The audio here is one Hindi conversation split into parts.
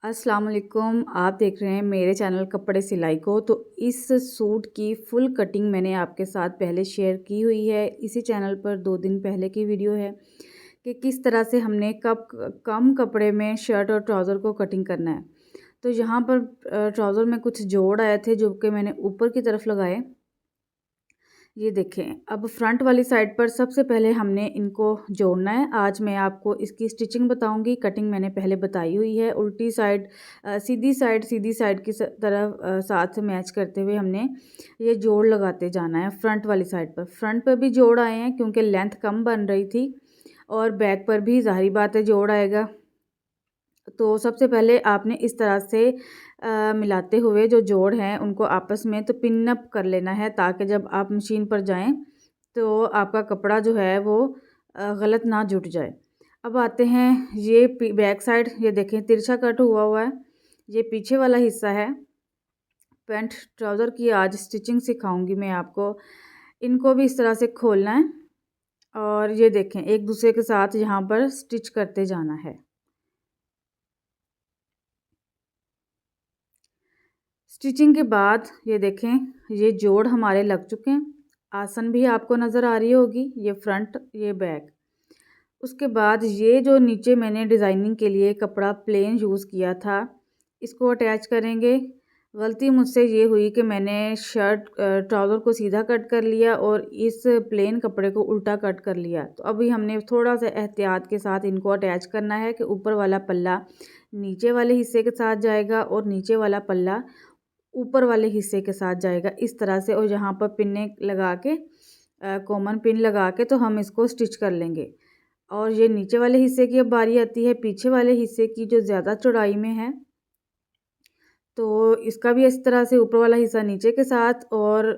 अस्सलाम वालेकुम। आप देख रहे हैं मेरे चैनल कपड़े सिलाई को। तो इस सूट की फुल कटिंग मैंने आपके साथ पहले शेयर की हुई है। इसी चैनल पर 2 दिन पहले की वीडियो है कि किस तरह से हमने कम कपड़े में शर्ट और ट्राउज़र को कटिंग करना है। तो यहाँ पर ट्राउज़र में कुछ जोड़ आए थे जो कि मैंने ऊपर की तरफ लगाए। ये देखें, अब फ्रंट वाली साइड पर सबसे पहले हमने इनको जोड़ना है। आज मैं आपको इसकी स्टिचिंग बताऊंगी। कटिंग मैंने पहले बताई हुई है। उल्टी साइड सीधी साइड की तरफ साथ मैच करते हुए हमने ये जोड़ लगाते जाना है। फ्रंट वाली साइड पर फ्रंट पर भी जोड़ आए हैं क्योंकि लेंथ कम बन रही थी, और बैक पर भी ज़ाहिर बात है जोड़ आएगा। तो सबसे पहले आपने इस तरह से मिलाते हुए जो जोड़ हैं उनको आपस में तो पिन अप कर लेना है, ताकि जब आप मशीन पर जाएं तो आपका कपड़ा जो है वो गलत ना जुट जाए। अब आते हैं ये बैक साइड, ये देखें तिरछा कट हुआ हुआ है। ये पीछे वाला हिस्सा है। पैंट ट्राउज़र की आज स्टिचिंग सिखाऊंगी मैं आपको। इनको भी इस तरह से खोलना है और ये देखें एक दूसरे के साथ यहाँ पर स्टिच करते जाना है। स्टिचिंग के बाद ये देखें ये जोड़ हमारे लग चुके हैं। आसन भी आपको नज़र आ रही होगी, ये फ्रंट ये बैक। उसके बाद ये जो नीचे मैंने डिज़ाइनिंग के लिए कपड़ा प्लेन यूज़ किया था, इसको अटैच करेंगे। गलती मुझसे ये हुई कि मैंने ट्राउज़र को सीधा कट कर लिया और इस प्लेन कपड़े को उल्टा कट कर लिया। तो अभी हमने थोड़ा सा एहतियात के साथ इनको अटैच करना है कि ऊपर वाला पल्ला नीचे वाले हिस्से के साथ जाएगा और नीचे वाला पल्ला ऊपर वाले हिस्से के साथ जाएगा, इस तरह से। और यहाँ पर पिने लगा के कॉमन पिन लगा के तो हम इसको स्टिच कर लेंगे। और ये नीचे वाले हिस्से की अब बारी आती है, पीछे वाले हिस्से की जो ज़्यादा चौड़ाई में है। तो इसका भी इस तरह से ऊपर वाला हिस्सा नीचे के साथ और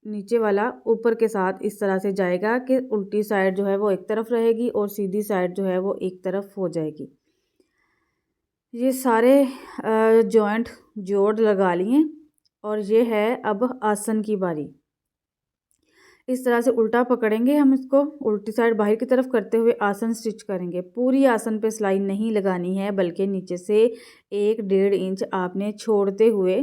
नीचे वाला ऊपर के साथ इस तरह से जाएगा कि उल्टी साइड जो है वो एक तरफ रहेगी और सीधी साइड जो है वो एक तरफ हो जाएगी। ये सारे जॉइंट जोड़ लगा लिए और ये है अब आसन की बारी। इस तरह से उल्टा पकड़ेंगे हम इसको, उल्टी साइड बाहर की तरफ करते हुए आसन स्टिच करेंगे। पूरी आसन पे सिलाई नहीं लगानी है, बल्कि नीचे से 1-1.5 इंच आपने छोड़ते हुए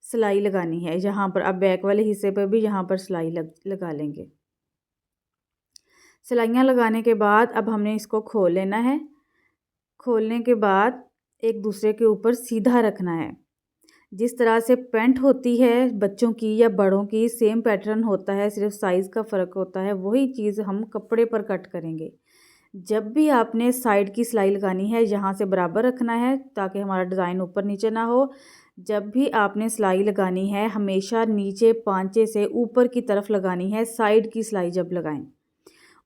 सिलाई लगानी है। यहाँ पर अब बैक वाले हिस्से पर भी यहाँ पर सिलाई लगा लेंगे। सिलाइयाँ लगाने के बाद अब हमने इसको खोल लेना है। खोलने के बाद एक दूसरे के ऊपर सीधा रखना है। जिस तरह से पैंट होती है बच्चों की या बड़ों की, सेम पैटर्न होता है, सिर्फ साइज़ का फ़र्क होता है। वही चीज़ हम कपड़े पर कट करेंगे। जब भी आपने साइड की सिलाई लगानी है, यहाँ से बराबर रखना है ताकि हमारा डिज़ाइन ऊपर नीचे ना हो। जब भी आपने सिलाई लगानी है हमेशा नीचे पांचे से ऊपर की तरफ लगानी है, साइड की सिलाई जब लगाएं।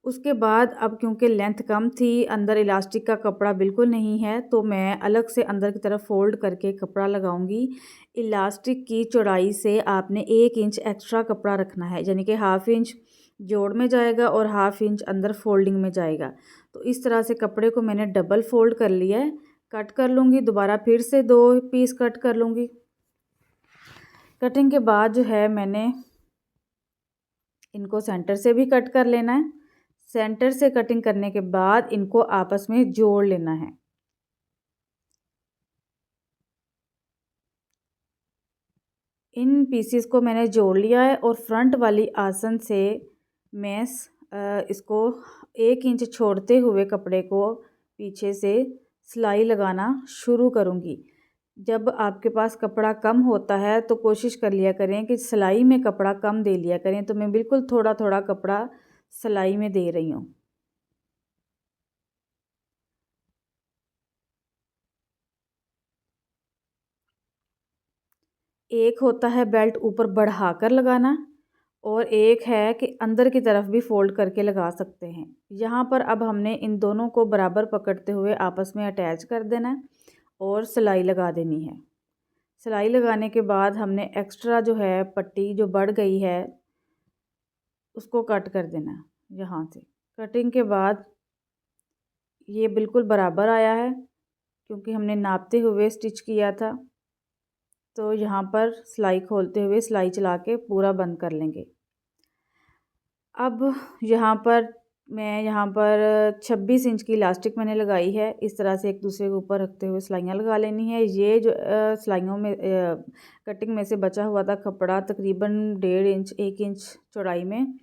उसके बाद अब क्योंकि लेंथ कम थी, अंदर इलास्टिक का कपड़ा बिल्कुल नहीं है, तो मैं अलग से अंदर की तरफ फ़ोल्ड करके कपड़ा लगाऊंगी। इलास्टिक की चौड़ाई से आपने 1 इंच एक्स्ट्रा कपड़ा रखना है, यानी कि 1/2 इंच जोड़ में जाएगा और 1/2 इंच अंदर फोल्डिंग में जाएगा। तो इस तरह से कपड़े को मैंने डबल फोल्ड कर लिया है। कट कर लूँगी, दोबारा फिर से 2 पीस कट कर लूँगी। कटिंग के बाद जो है मैंने इनको सेंटर से भी कट कर लेना है। सेंटर से कटिंग करने के बाद इनको आपस में जोड़ लेना है। इन पीसेस को मैंने जोड़ लिया है और फ्रंट वाली आसन से मैं इसको 1 इंच छोड़ते हुए कपड़े को पीछे से सिलाई लगाना शुरू करूँगी। जब आपके पास कपड़ा कम होता है तो कोशिश कर लिया करें कि सिलाई में कपड़ा कम दे लिया करें। तो मैं बिल्कुल थोड़ा थोड़ा कपड़ा सिलाई में दे रही हूँ। एक होता है बेल्ट ऊपर बढ़ाकर लगाना, और एक है कि अंदर की तरफ भी फोल्ड करके लगा सकते हैं। यहाँ पर अब हमने इन दोनों को बराबर पकड़ते हुए आपस में अटैच कर देना है और सिलाई लगा देनी है। सिलाई लगाने के बाद हमने एक्स्ट्रा जो है पट्टी जो बढ़ गई है उसको कट कर देना है यहाँ से। कटिंग के बाद ये बिल्कुल बराबर आया है क्योंकि हमने नापते हुए स्टिच किया था। तो यहाँ पर सिलाई खोलते हुए सिलाई चला के पूरा बंद कर लेंगे। अब यहाँ पर मैं यहाँ पर 26 इंच की इलास्टिक मैंने लगाई है। इस तरह से एक दूसरे के ऊपर रखते हुए सिलाइयाँ लगा लेनी है। ये जो सिलाइयों में कटिंग में से बचा हुआ था कपड़ा तकरीबन 1.5 इंच 1 इंच चौड़ाई में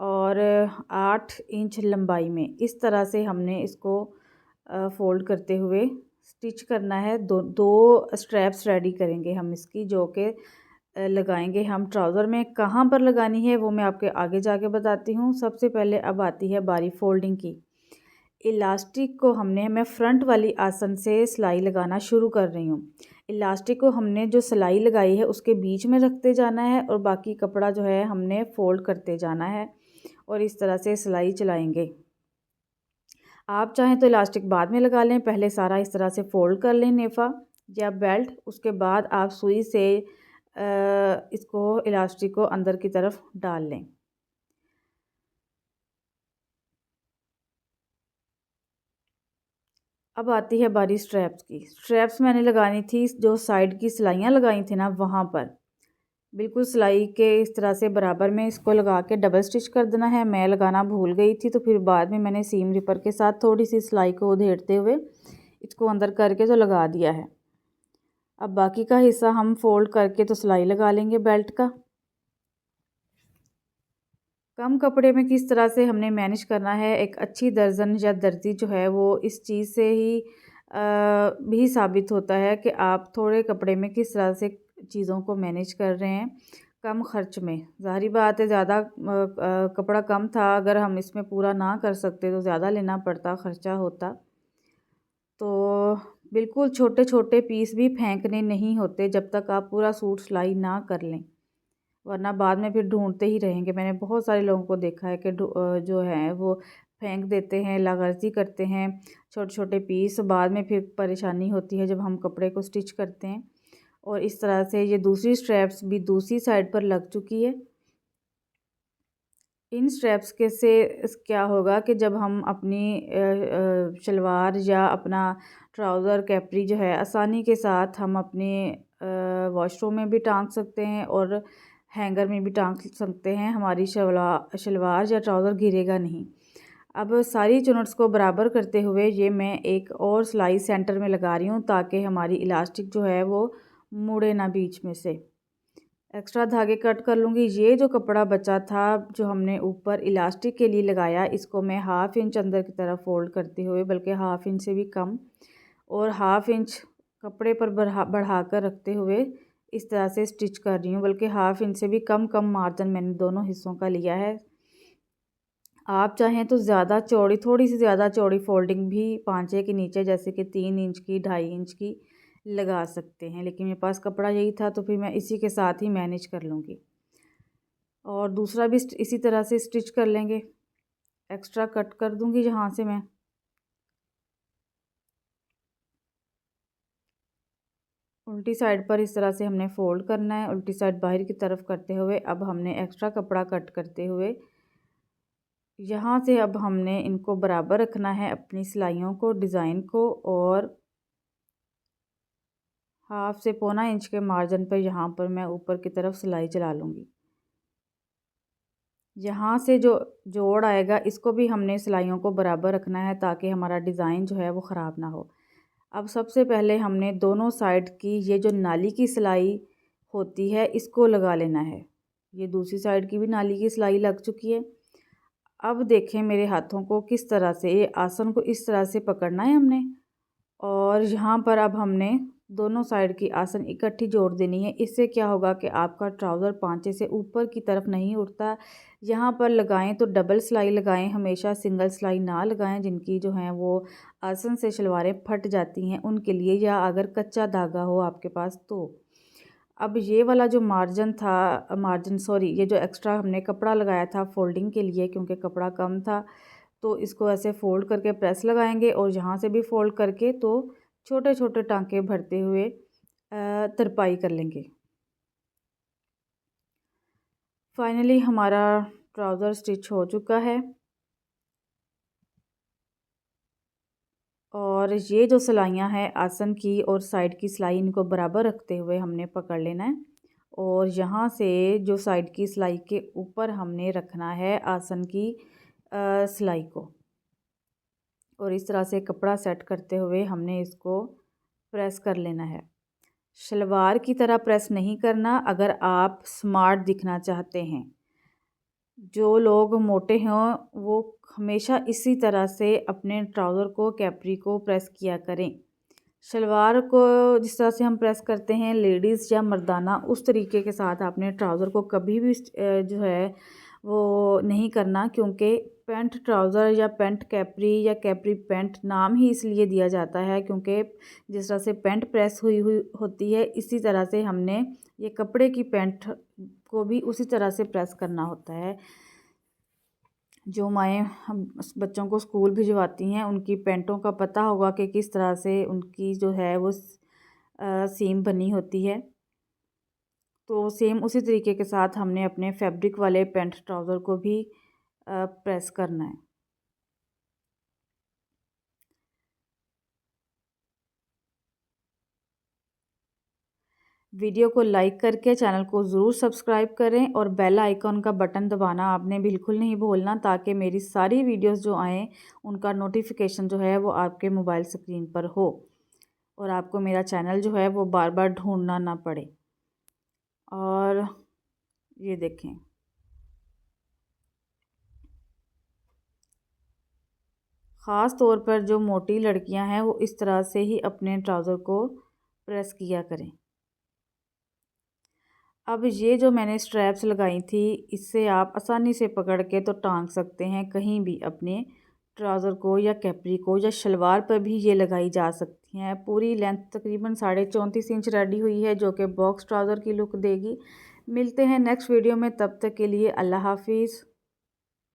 और 8 इंच लंबाई में, इस तरह से हमने इसको फ़ोल्ड करते हुए स्टिच करना है। दो स्ट्रैप्स रेडी करेंगे हम इसकी, जो कि लगाएंगे हम ट्राउज़र में। कहाँ पर लगानी है वो मैं आपके आगे जाके बताती हूँ। सबसे पहले अब आती है बारी फोल्डिंग की। इलास्टिक को मैं फ्रंट वाली आसन से सिलाई लगाना शुरू कर रही हूँ। इलास्टिक को हमने जो सिलाई लगाई है उसके बीच में रखते जाना है और बाकी कपड़ा जो है हमने फ़ोल्ड करते जाना है और इस तरह से सिलाई चलाएंगे। आप चाहें तो इलास्टिक बाद में लगा लें, पहले सारा इस तरह से फ़ोल्ड कर लें नेफ़ा या बेल्ट। उसके बाद आप सुई से इसको इलास्टिक को अंदर की तरफ डाल लें। अब आती है बारी स्ट्रैप्स की। स्ट्रैप्स मैंने लगानी थी जो साइड की सिलाइयाँ लगाई थी ना, वहाँ पर बिल्कुल सिलाई के इस तरह से बराबर में इसको लगा के डबल स्टिच कर देना है। मैं लगाना भूल गई थी तो फिर बाद में मैंने सीम रिपर के साथ थोड़ी सी सिलाई को उधेड़ते हुए इसको अंदर करके तो लगा दिया है। अब बाकी का हिस्सा हम फोल्ड करके तो सिलाई लगा लेंगे बेल्ट का। कम कपड़े में किस तरह से हमने मैनेज करना है, एक अच्छी दर्जन या दर्जी जो है वो इस चीज़ से ही भी साबित होता है कि आप थोड़े कपड़े में किस तरह से चीज़ों को मैनेज कर रहे हैं कम खर्च में। ज़ाहिर बात है ज़्यादा कपड़ा कम था, अगर हम इसमें पूरा ना कर सकते तो ज़्यादा लेना पड़ता, ख़र्चा होता। तो बिल्कुल छोटे छोटे पीस भी फेंकने नहीं होते जब तक आप पूरा सूट सिलाई ना कर लें, वरना बाद में फिर ढूंढते ही रहेंगे। मैंने बहुत सारे लोगों को देखा है कि जो है वो फेंक देते हैं, लागर्जी करते हैं छोटे छोटे पीस। बाद में फिर परेशानी होती है जब हम कपड़े को स्टिच करते हैं। और इस तरह से ये दूसरी स्ट्रैप्स भी दूसरी साइड पर लग चुकी है। इन स्ट्रैप्स के से क्या होगा कि जब हम अपनी शलवार या अपना ट्राउज़र कैप्री जो है आसानी के साथ हम अपने वॉशरूम में भी टांग सकते हैं और हैंगर में भी टांग सकते हैं। हमारी शलवार या ट्राउज़र गिरेगा नहीं। अब सारी चुनट्स को बराबर करते हुए ये मैं एक और सिलाई सेंटर में लगा रही हूँ ताकि हमारी इलास्टिक जो है वो मुड़े ना बीच में से। एक्स्ट्रा धागे कट कर लूँगी। ये जो कपड़ा बचा था जो हमने ऊपर इलास्टिक के लिए लगाया, इसको मैं 1/2 इंच अंदर की तरफ फ़ोल्ड करते हुए, बल्कि 1/2 इंच से भी कम और 1/2 इंच कपड़े पर बढ़ा कर रखते हुए इस तरह से स्टिच कर रही हूँ। बल्कि 1/2 इंच से भी कम मार्जिन मैंने दोनों हिस्सों का लिया है। आप चाहें तो ज़्यादा चौड़ी, थोड़ी सी ज़्यादा चौड़ी फोल्डिंग भी पाँचे के नीचे जैसे कि 3 इंच की 2.5 इंच की लगा सकते हैं, लेकिन मेरे पास कपड़ा यही था तो फिर मैं इसी के साथ ही मैनेज कर लूँगी। और दूसरा भी इसी तरह से स्टिच कर लेंगे। एक्स्ट्रा कट कर दूँगी जहाँ से मैं। उल्टी साइड पर इस तरह से हमने फ़ोल्ड करना है, उल्टी साइड बाहर की तरफ करते हुए। अब हमने एक्स्ट्रा कपड़ा कट करते हुए यहाँ से अब हमने इनको बराबर रखना है, अपनी सिलाइयों को, डिज़ाइन को, और 1/2 से पौना इंच के मार्जिन पर यहाँ पर मैं ऊपर की तरफ सिलाई चला लूँगी। यहाँ से जो जोड़ आएगा इसको भी हमने सिलाइयों को बराबर रखना है ताकि हमारा डिज़ाइन जो है वो ख़राब ना हो। अब सबसे पहले हमने दोनों साइड की ये जो नाली की सिलाई होती है इसको लगा लेना है। ये दूसरी साइड की भी नाली की सिलाई लग चुकी है। अब देखें मेरे हाथों को किस तरह से, ये आसन को इस तरह से पकड़ना है हमने और यहाँ पर अब हमने दोनों साइड की आसन इकट्ठी जोड़ देनी है। इससे क्या होगा कि आपका ट्राउज़र पांचे से ऊपर की तरफ नहीं उठता। यहाँ पर लगाएं तो डबल सिलाई लगाएं, हमेशा सिंगल सिलाई ना लगाएं। जिनकी जो हैं वो आसन से शलवारें फट जाती हैं उनके लिए, या अगर कच्चा धागा हो आपके पास तो। अब ये वाला जो ये जो एक्स्ट्रा हमने कपड़ा लगाया था फोल्डिंग के लिए, क्योंकि कपड़ा कम था तो इसको ऐसे फ़ोल्ड करके प्रेस लगाएंगे और यहाँ से भी फ़ोल्ड करके तो छोटे छोटे टांके भरते हुए तरपाई कर लेंगे। फाइनली हमारा ट्राउज़र स्टिच हो चुका है और ये जो सिलाइयाँ हैं आसन की और साइड की सिलाई, इनको बराबर रखते हुए हमने पकड़ लेना है और यहाँ से जो साइड की सिलाई के ऊपर हमने रखना है आसन की सिलाई को। और इस तरह से कपड़ा सेट करते हुए हमने इसको प्रेस कर लेना है। शलवार की तरह प्रेस नहीं करना अगर आप स्मार्ट दिखना चाहते हैं। जो लोग मोटे हों वो हमेशा इसी तरह से अपने ट्राउज़र को, कैप्री को प्रेस किया करें। शलवार को जिस तरह से हम प्रेस करते हैं लेडीज़ या मर्दाना, उस तरीके के साथ आपने ट्राउज़र को कभी भी जो है वो नहीं करना, क्योंकि पैंट ट्राउज़र या पैंट कैप्री या कैप्री पैंट नाम ही इसलिए दिया जाता है क्योंकि जिस तरह से पैंट प्रेस हुई हुई होती है, इसी तरह से हमने ये कपड़े की पैंट को भी उसी तरह से प्रेस करना होता है। जो माएँ बच्चों को स्कूल भिजवाती हैं उनकी पैंटों का पता होगा कि किस तरह से उनकी जो है वो सीम बनी होती है। तो सेम उसी तरीके के साथ हमने अपने फैब्रिक वाले पैंट ट्राउज़र को भी प्रेस करना है। वीडियो को लाइक करके चैनल को ज़रूर सब्सक्राइब करें और बेल आइकॉन का बटन दबाना आपने बिल्कुल नहीं भूलना, ताकि मेरी सारी वीडियोस जो आएँ उनका नोटिफिकेशन जो है वो आपके मोबाइल स्क्रीन पर हो और आपको मेरा चैनल जो है वो बार बार ढूंढना ना पड़े। और ये देखें, ख़ास तौर पर जो मोटी लड़कियां हैं वो इस तरह से ही अपने ट्राउज़र को प्रेस किया करें। अब ये जो मैंने स्ट्रैप्स लगाई थी, इससे आप आसानी से पकड़ के तो टांग सकते हैं कहीं भी अपने ट्राउज़र को या कैप्री को, या शलवार पर भी ये लगाई जा सकती हैं। पूरी लेंथ तकरीबन 34.5 इंच रेडी हुई है, जो कि बॉक्स ट्राउज़र की लुक देगी। मिलते हैं नेक्स्ट वीडियो में, तब तक के लिए अल्लाह हाफिज़।